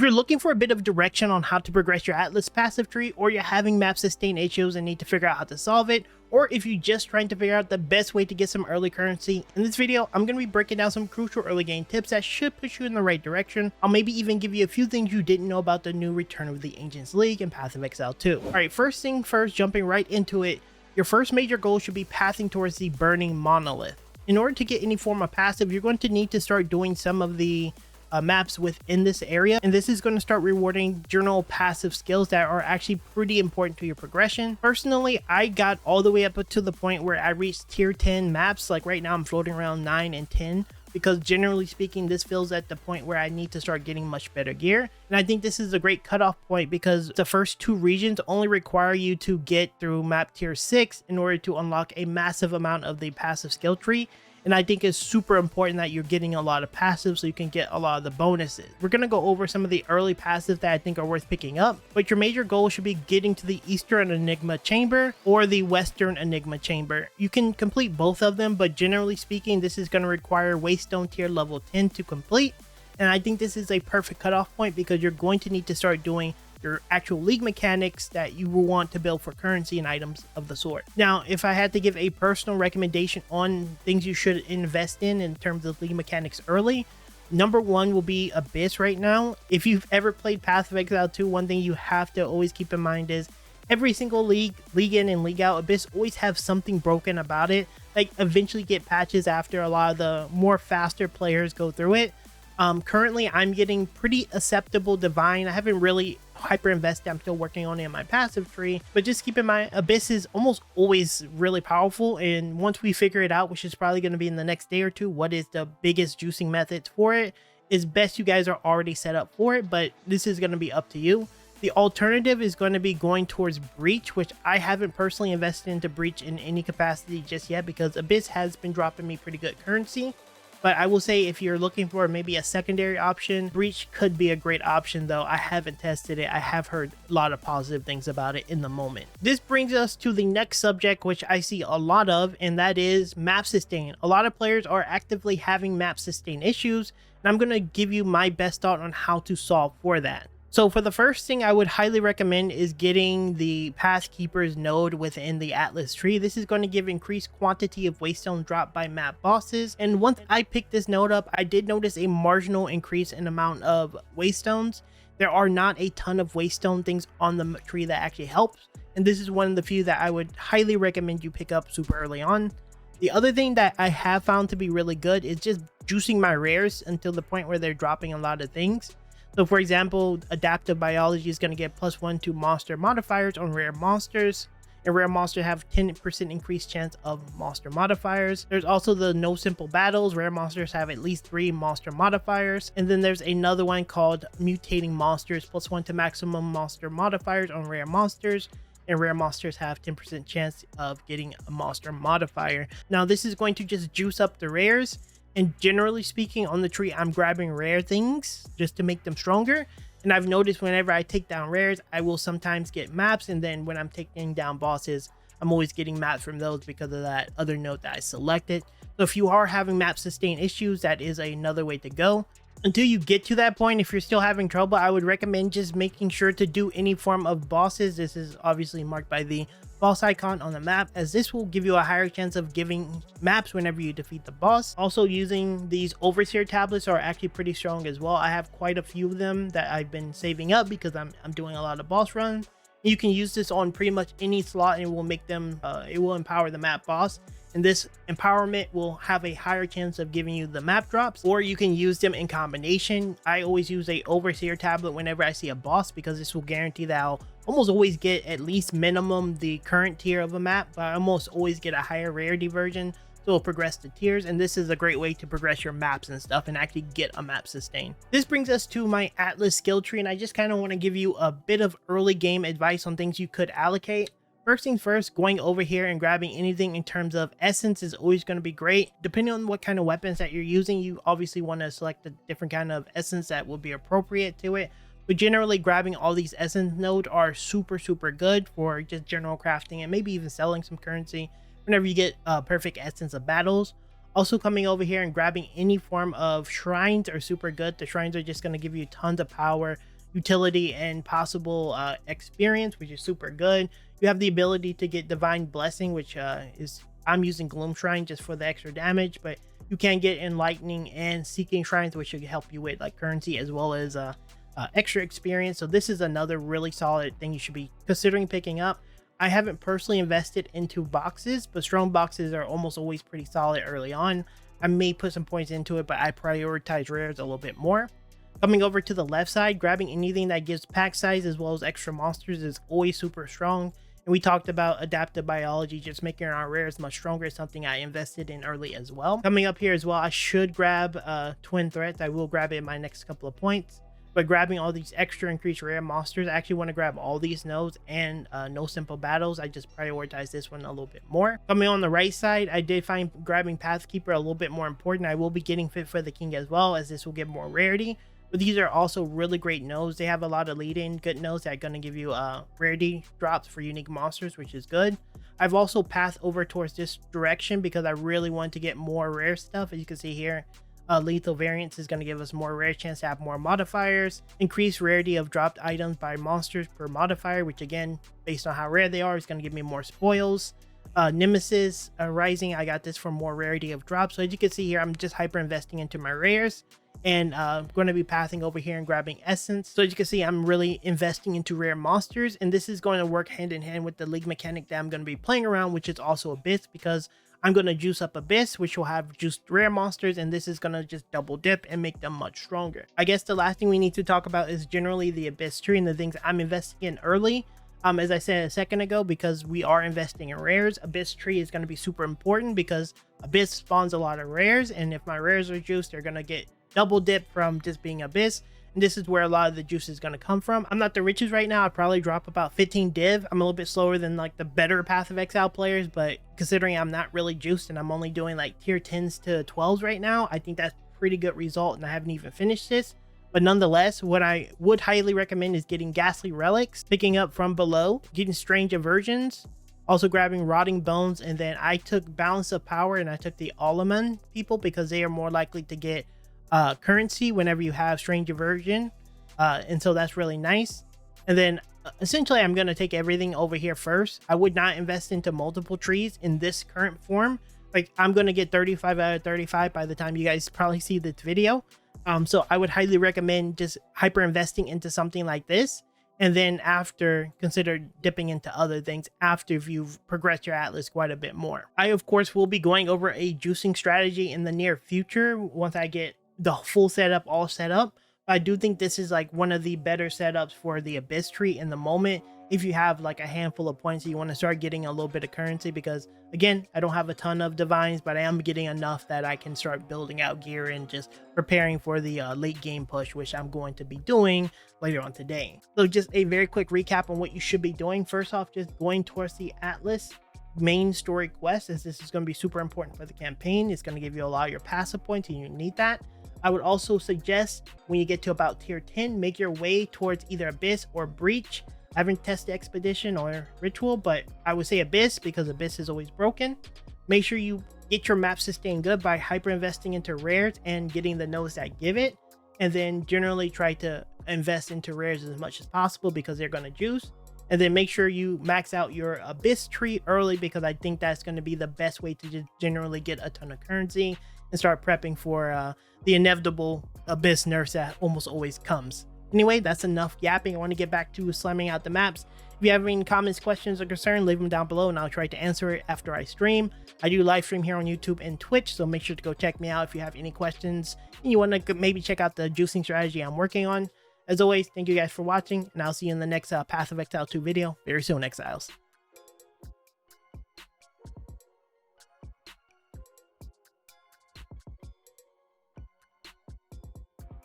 If you're looking for a bit of direction on how to progress your Atlas passive tree, or you're having map sustain issues and need to figure out how to solve it, or if you're just trying to figure out the best way to get some early currency, in this video I'm going to be breaking down some crucial early game tips that should push you in the right direction. I'll maybe even give you a few things you didn't know about the new Return of the Ancients League and Path of Exile 2. Alright, first thing first, jumping right into it, your first major goal should be pathing towards the Burning Monolith. In order to get any form of passive, you're going to need to start doing some of the maps within this area, and this is going to start rewarding general passive skills that are actually pretty important to your progression. Personally, I got all the way up to the point where I reached tier 10 maps. Like right now I'm floating around 9 and 10, because generally speaking this feels at the point where I need to start getting much better gear. And I think this is a great cutoff point because the first two regions only require you to get through map tier 6 in order to unlock a massive amount of the passive skill tree. And I think it's super important that you're getting a lot of passives so you can get a lot of the bonuses. We're going to go over some of the early passives that I think are worth picking up, but your major goal should be getting to the Eastern Enigma Chamber or the Western Enigma Chamber. You can complete both of them, but generally speaking, this is going to require Waystone tier level 10 to complete. And I think this is a perfect cutoff point because you're going to need to start doing your actual league mechanics that you will want to build for currency and items of the sort. Now, if I had to give a personal recommendation on things you should invest in terms of league mechanics early, number one will be Abyss right now. If you've ever played Path of Exile 2, one thing you have to always keep in mind is every single league in and league out, Abyss always have something broken about it. Like eventually get patches after a lot of the more faster players go through it. Currently I'm getting pretty acceptable Divine. I haven't really hyper invested. I'm still working on it in my passive tree, but just keep in mind Abyss is almost always really powerful, and once we figure it out, which is probably going to be in the next day or two, what is the biggest juicing methods for it, is best you guys are already set up for it, but this is going to be up to you. The alternative is going to be going towards Breach, which I haven't personally invested into Breach in any capacity just yet because Abyss has been dropping me pretty good currency. But I will say if you're looking for maybe a secondary option, Breach could be a great option, though I haven't tested it. I have heard a lot of positive things about it in the moment. This brings us to the next subject, which I see a lot of, and that is map sustain. A lot of players are actively having map sustain issues, and I'm going to give you my best thought on how to solve for that. So for the first thing I would highly recommend is getting the Path Keepers node within the Atlas tree. This is going to give increased quantity of Waystone dropped by map bosses. And once I picked this node up, I did notice a marginal increase in amount of Waystones. There are not a ton of Waystone things on the tree that actually helps. And this is one of the few that I would highly recommend you pick up super early on. The other thing that I have found to be really good is just juicing my rares until the point where they're dropping a lot of things. So for example, Adaptive Biology is going to get +1 to monster modifiers on rare monsters, and rare monsters have 10% increased chance of monster modifiers. There's also the No Simple Battles. Rare monsters have at least 3 monster modifiers. And then there's another one called Mutating Monsters, +1 to maximum monster modifiers on rare monsters. And rare monsters have 10% chance of getting a monster modifier. Now this is going to just juice up the rares. And generally speaking, on the tree, I'm grabbing rare things just to make them stronger. And I've noticed whenever I take down rares, I will sometimes get maps. And then when I'm taking down bosses, I'm always getting maps from those because of that other note that I selected. So if you are having map sustain issues, that is another way to go. Until you get to that point, if you're still having trouble, I would recommend just making sure to do any form of bosses. This is obviously marked by the boss icon on the map, as this will give you a higher chance of giving maps whenever you defeat the boss. Also, using these Overseer tablets are actually pretty strong as well. I have quite a few of them that I've been saving up because I'm doing a lot of boss runs. You can use this on pretty much any slot and it will make them it will empower the map boss, and this empowerment will have a higher chance of giving you the map drops, or you can use them in combination. I always use a Overseer tablet whenever I see a boss because this will guarantee that I'll almost always get at least minimum the current tier of a map, but I almost always get a higher rarity version, so it'll progress the tiers. And this is a great way to progress your maps and stuff and actually get a map sustain. This brings us to my Atlas skill tree, and I just kind of want to give you a bit of early game advice on things you could allocate. First things first, going over here and grabbing anything in terms of essence is always going to be great. Depending on what kind of weapons that you're using, you obviously want to select a different kind of essence that will be appropriate to it. But generally, grabbing all these essence nodes are super good for just general crafting and maybe even selling some currency whenever you get perfect essence of battles. Also, coming over here and grabbing any form of shrines are super good. The shrines are just going to give you tons of power, utility and possible experience, which is super good. You have the ability to get Divine Blessing, which I'm using Gloom Shrine just for the extra damage, but you can get Enlightening and Seeking Shrines, which should help you with like currency as well as extra experience. So this is another really solid thing you should be considering picking up. I haven't personally invested into boxes, but strong boxes are almost always pretty solid early on. I may put some points into it, but I prioritize rares a little bit more. Coming over to the left side, grabbing anything that gives pack size as well as extra monsters is always super strong. And we talked about adaptive biology, just making our rares much stronger is something I invested in early as well. Coming up here as well, I should grab Twin Threats. I will grab it in my next couple of points. But grabbing all these extra increased rare monsters, I actually want to grab all these nodes and no simple battles. I just prioritize this one a little bit more. Coming on the right side, I did find grabbing Pathkeeper a little bit more important. I will be getting Fit for the King as well, as this will give more rarity. But these are also really great nodes. They have a lot of lead-in good nodes that are going to give you rarity drops for unique monsters, which is good. I've also passed over towards this direction because I really want to get more rare stuff. As you can see here, lethal variants is going to give us more rare chance to have more modifiers, increase rarity of dropped items by monsters per modifier, which again, based on how rare they are, is going to give me more spoils. Nemesis Rising, I got this for more rarity of drops. So as you can see here, I'm just hyper investing into my rares, and I'm going to be pathing over here and grabbing essence. So as you can see, I'm really investing into rare monsters, and this is going to work hand in hand with the league mechanic that I'm going to be playing around, which is also Abyss, because I'm going to juice up Abyss, which will have juiced rare monsters, and this is going to just double dip and make them much stronger. I guess the last thing we need to talk about is generally the Abyss tree and the things I'm investing in early. As I said a second ago, because we are investing in rares, Abyss tree is going to be super important because Abyss spawns a lot of rares, and if my rares are juiced, they're going to get double dip from just being Abyss. And this is where a lot of the juice is going to come from. I'm not the richest right now. I'd probably drop about 15 div. I'm a little bit slower than like the better Path of Exile players, but considering I'm not really juiced and I'm only doing like tier 10s to 12s right now, I think that's a pretty good result, and I haven't even finished this. But nonetheless, what I would highly recommend is getting Ghastly Relics, picking up from below, getting Strange Aversions, also grabbing Rotting Bones, and then I took Balance of Power and I took the Alaman people because they are more likely to get currency whenever you have Strange Aversion, and so that's really nice. And then essentially I'm going to take everything over here first. I would not invest into multiple trees in this current form. Like, I'm going to get 35 out of 35 by the time you guys probably see this video. So I would highly recommend just hyper investing into something like this, and then after consider dipping into other things after you've progressed your atlas quite a bit more. I of course will be going over a juicing strategy in the near future once I get the full setup all set up. I do think this is like one of the better setups for the Abyss tree in the moment if you have like a handful of points and you want to start getting a little bit of currency, because again, I don't have a ton of divines, but I am getting enough that I can start building out gear and just preparing for the late game push, which I'm going to be doing later on today. So just a very quick recap on what you should be doing. First off, just going towards the Atlas main story quest, as this is going to be super important for the campaign. It's going to give you a lot of your passive points and you need that. I would also suggest when you get to about tier 10, make your way towards either Abyss or Breach. I haven't tested Expedition or Ritual, but I would say Abyss because Abyss is always broken. Make sure you get your map sustain good by hyper investing into rares and getting the nodes that give it. And then generally try to invest into rares as much as possible because they're going to juice. And then make sure you max out your Abyss tree early, because I think that's going to be the best way to just generally get a ton of currency and start prepping for the inevitable Abyss nerfs that almost always comes. Anyway, that's enough yapping. I want to get back to slamming out the maps. If you have any comments, questions, or concerns, leave them down below and I'll try to answer it after I stream. I do live stream here on YouTube and Twitch, so make sure to go check me out if you have any questions and you want to maybe check out the juicing strategy I'm working on. As always, thank you guys for watching, and I'll see you in the next Path of Exile 2 video very soon, Exiles.